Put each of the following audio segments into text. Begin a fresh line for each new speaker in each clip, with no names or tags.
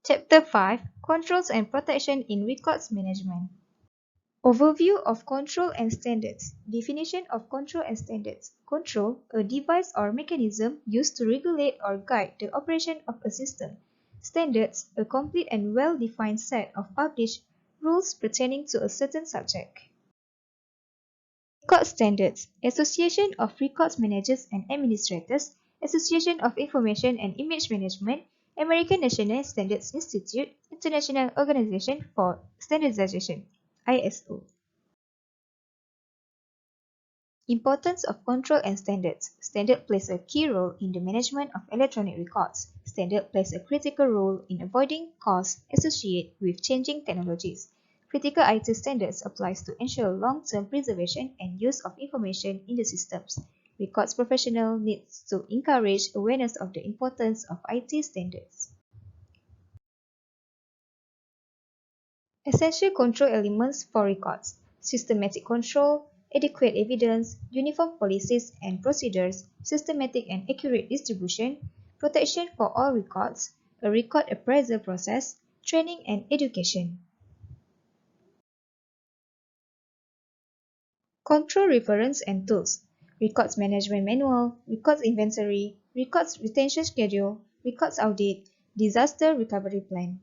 Chapter 5: Controls and Protection in Records Management. Overview of Control and Standards. Definition of Control and Standards. Control, a device or mechanism used to regulate or guide the operation of a system. Standards, a complete and well-defined set of published rules pertaining to a certain subject. Record Standards. Association of Records Managers and Administrators, Association of Information and Image Management, American National Standards Institute, International Organization for Standardization, ISO. Importance of control and standards. Standard plays a key role in the management of electronic records. Standard plays a critical role in avoiding costs associated with changing technologies. Critical IT standards applies to ensure long-term preservation and use of information in the systems. Records professional needs to encourage awareness of the importance of IT standards. Essential control elements for records: systematic control, adequate evidence, uniform policies and procedures, systematic and accurate distribution, protection for all records, a record appraisal process, training and education. Control reference and tools: Records Management Manual, Records Inventory, Records Retention Schedule, Records Audit, Disaster Recovery Plan.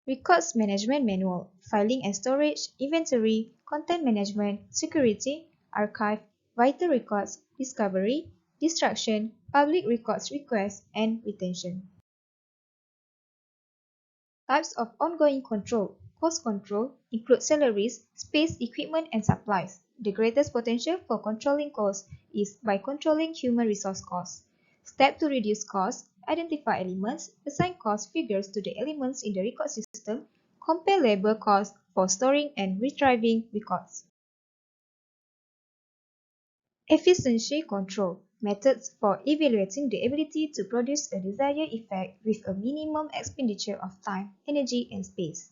Records Management Manual, Filing and Storage, Inventory, Content Management, Security, Archive, Vital Records, Discovery, Destruction, Public Records Request, and Retention. Types of ongoing control. Cost control include salaries, space, equipment, and supplies. The greatest potential for controlling costs is by controlling human resource costs. Step to reduce costs: identify elements, assign cost figures to the elements in the record system, compare labor costs for storing and retrieving records. Efficiency control. Methods for evaluating the ability to produce a desired effect with a minimum expenditure of time, energy, and space.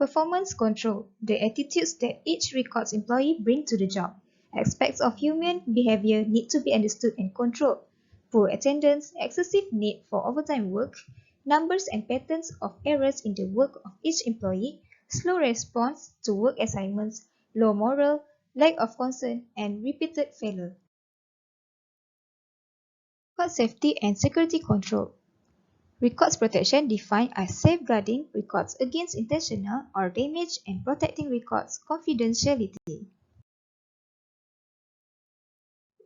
Performance control. The attitudes that each records employee bring to the job. Aspects of human behavior need to be understood and controlled. Poor attendance, excessive need for overtime work, numbers and patterns of errors in the work of each employee, slow response to work assignments, low morale, lack of concern, and repeated failure. Record safety and security control. Records protection defined as safeguarding records against intentional or damage and protecting records confidentiality.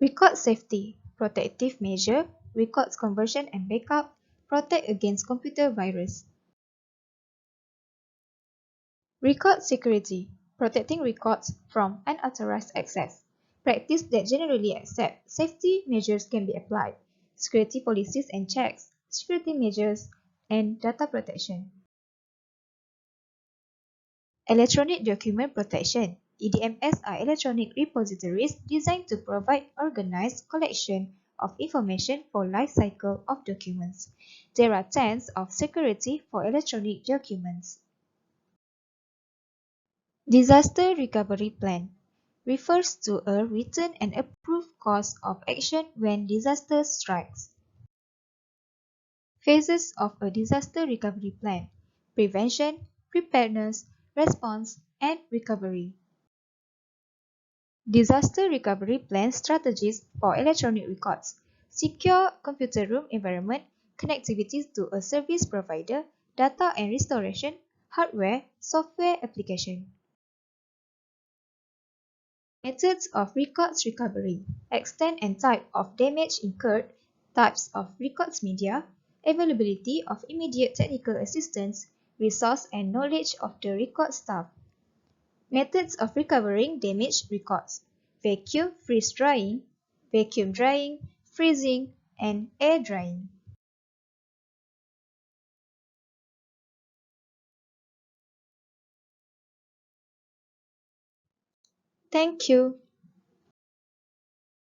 Record safety, protective measure, records conversion and backup, protect against computer virus. Record security, protecting records from unauthorized access. Practice that generally accept safety measures can be applied. Security policies and checks, security measures, and data protection. Electronic document protection. EDMS are electronic repositories designed to provide organized collection of information for life cycle of documents. There are tenets of security for electronic documents. Disaster Recovery Plan refers to a written and approved course of action when disaster strikes. Phases of a disaster recovery plan: prevention, preparedness, response, and recovery. Disaster recovery plan strategies for electronic records: secure computer room environment, connectivity to a service provider, data and restoration, hardware, software application. Methods of records recovery: extent and type of damage incurred, types of records media, availability of immediate technical assistance, resource and knowledge of the record staff. Methods of recovering damaged records: vacuum freeze drying, vacuum drying, freezing, and air drying. Thank you.